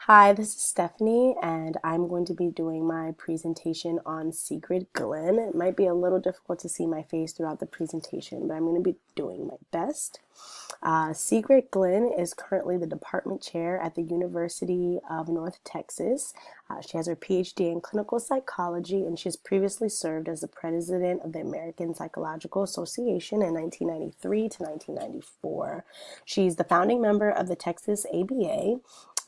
Hi, this is Stephanie, and I'm going to be doing my presentation on Sigrid Glynn. It might be a little difficult to see my face throughout the presentation, but I'm going to be doing my best. Sigrid Glynn is currently the department chair at the University of North Texas. She has her PhD in clinical psychology, and she has previously served as the president of the American Psychological Association in 1993 to 1994. She's the founding member of the Texas ABA.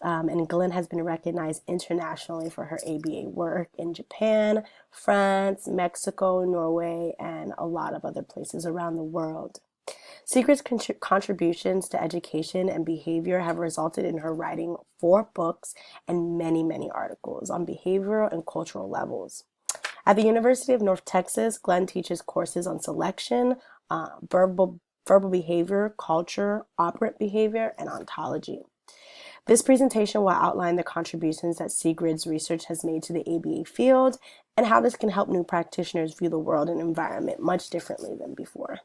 And Glynn has been recognized internationally for her ABA work in Japan, France, Mexico, Norway, and a lot of other places around the world. Sigrid's contributions to education and behavior have resulted in her writing 4 books and many, many articles on behavioral and cultural levels. At the University of North Texas, Glynn teaches courses on selection, verbal behavior, culture, operant behavior, and ontology. This presentation will outline the contributions that Sigrid's research has made to the ABA field and how this can help new practitioners view the world and environment much differently than before.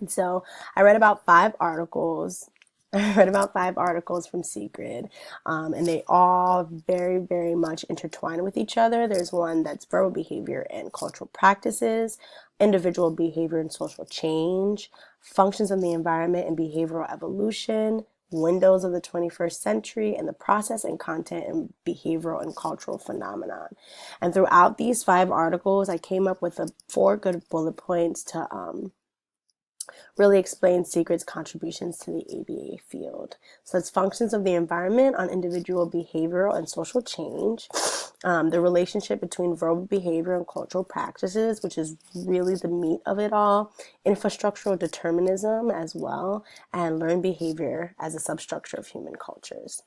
And so I read about 5 articles. I read about 5 articles from Sigrid, and they all very, very much intertwine with each other. There's one that's verbal behavior and cultural practices, individual behavior and social change, functions of the environment and behavioral evolution, windows of the 21st century, and the process and content and behavioral and cultural phenomenon. And throughout these 5 articles, I came up with 4 good bullet points to really explains Sigrid's contributions to the ABA field. So it's functions of the environment on individual behavioral and social change, the relationship between verbal behavior and cultural practices, which is really the meat of it all, infrastructural determinism as well, and learned behavior as a substructure of human cultures.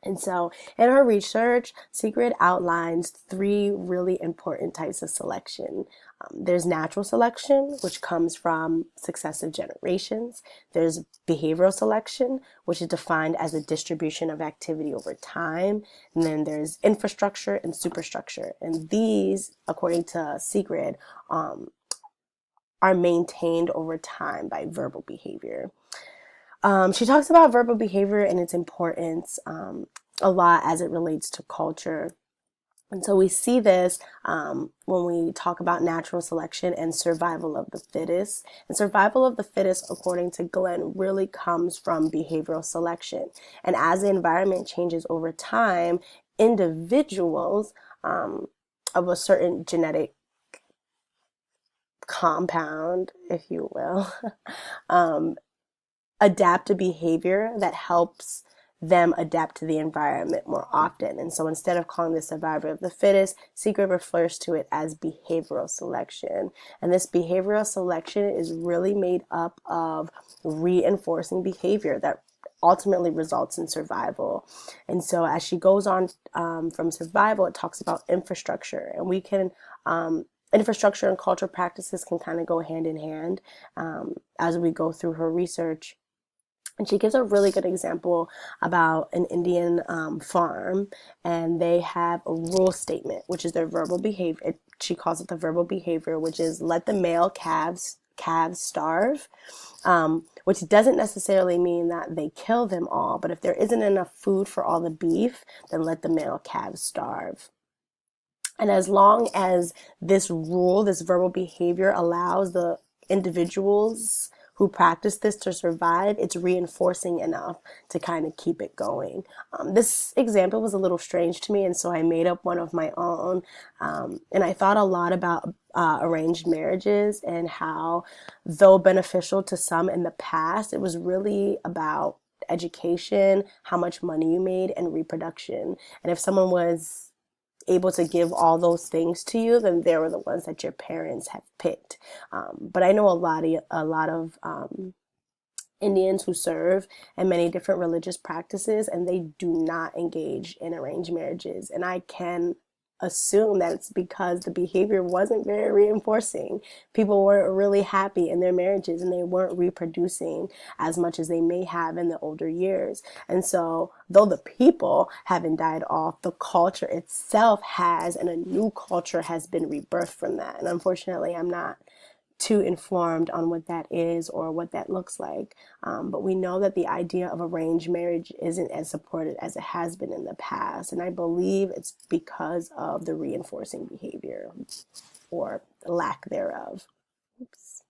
And so in her research, Sigrid outlines 3 really important types of selection. There's natural selection, which comes from successive generations. There's behavioral selection, which is defined as a distribution of activity over time. And then there's infrastructure and superstructure. And these, according to Sigrid, are maintained over time by verbal behavior. She talks about verbal behavior and its importance a lot as it relates to culture. And so we see this when we talk about natural selection and survival of the fittest. And survival of the fittest, according to Glynn, really comes from behavioral selection. And as the environment changes over time, individuals of a certain genetic compound, if you will, adapt a behavior that helps them adapt to the environment more often. And so instead of calling this survival of the fittest, Sigrid refers to it as behavioral selection. And this behavioral selection is really made up of reinforcing behavior that ultimately results in survival. And so as she goes on from survival, it talks about infrastructure. And we can infrastructure and cultural practices can kind of go hand in hand as we go through her research. And she gives a really good example about an Indian farm, and they have a rule statement, which is their verbal behavior. She calls it the verbal behavior, which is let the male calves starve, which doesn't necessarily mean that they kill them all, but if there isn't enough food for all the beef, then let the male calves starve. And as long as this rule, this verbal behavior allows the individuals who practice this to survive, it's reinforcing enough to kind of keep it going. This example was a little strange to me, and so I made up one of my own. And I thought a lot about arranged marriages and how, though beneficial to some in the past, it was really about education, how much money you made, and reproduction. And if someone was able to give all those things to you, then they were the ones that your parents have picked. But I know a lot of Indians who serve in many different religious practices, and they do not engage in arranged marriages. And I can assume that it's because the behavior wasn't very reinforcing. People weren't really happy in their marriages, and they weren't reproducing as much as they may have in the older years. And so though the people haven't died off, the culture itself has, and a new culture has been rebirthed from that. And unfortunately, I'm not too informed on what that is or what that looks like. But we know that the idea of arranged marriage isn't as supported as it has been in the past. And I believe it's because of the reinforcing behavior or lack thereof. Oops.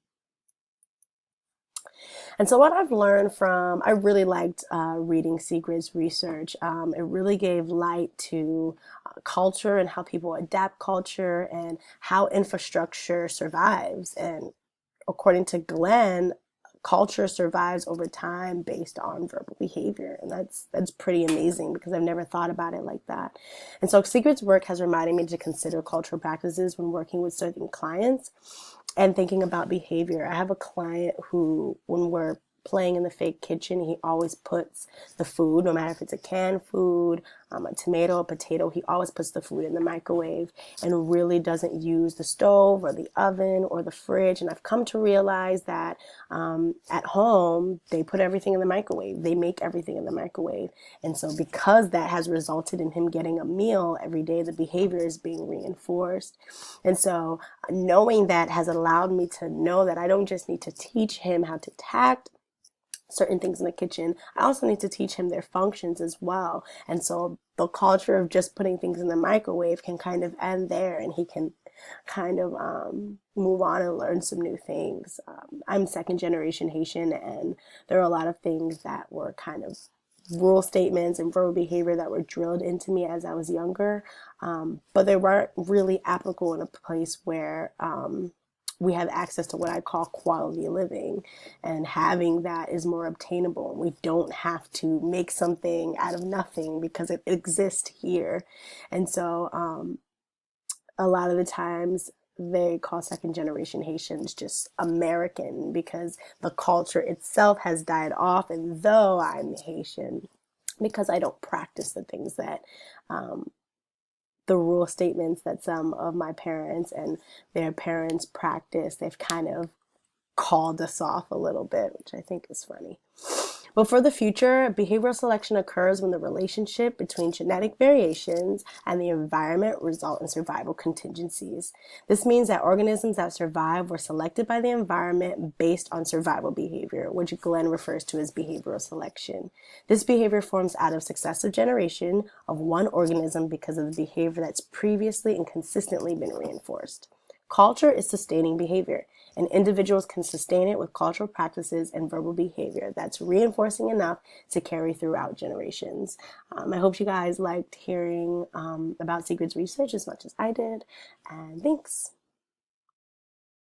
And so what I've learned from, I really liked reading Sigrid's research. It really gave light to culture and how people adapt culture and how infrastructure survives. And according to Glenn, culture survives over time based on verbal behavior, and that's pretty amazing because I've never thought about it like that. And so Sigrid's work has reminded me to consider cultural practices when working with certain clients and thinking about behavior. I have a client who, when we're playing in the fake kitchen, he always puts the food, no matter if it's a canned food, a tomato, a potato, he always puts the food in the microwave and really doesn't use the stove or the oven or the fridge. And I've come to realize that at home, they put everything in the microwave. They make everything in the microwave. And so because that has resulted in him getting a meal every day, the behavior is being reinforced. And so knowing that has allowed me to know that I don't just need to teach him how to tact certain things in the kitchen. I also need to teach him their functions as well. And so the culture of just putting things in the microwave can kind of end there, and he can kind of move on and learn some new things. I'm second generation Haitian, and there are a lot of things that were kind of rule statements and verbal behavior that were drilled into me as I was younger, but they weren't really applicable in a place where we have access to what I call quality living, and having that is more obtainable. We don't have to make something out of nothing because it exists here. And so a lot of the times they call second generation Haitians just American because the culture itself has died off. And though I'm Haitian, because I don't practice the things that the rule statements that some of my parents and their parents practice, they've kind of called us off a little bit, which I think is funny. But for the future, behavioral selection occurs when the relationship between genetic variations and the environment result in survival contingencies. This means that organisms that survive were selected by the environment based on survival behavior, which Glenn refers to as behavioral selection. This behavior forms out of successive generation of one organism because of the behavior that's previously and consistently been reinforced. Culture is sustaining behavior, and individuals can sustain it with cultural practices and verbal behavior that's reinforcing enough to carry throughout generations. I hope you guys liked hearing about Sigrid's research as much as I did, and thanks.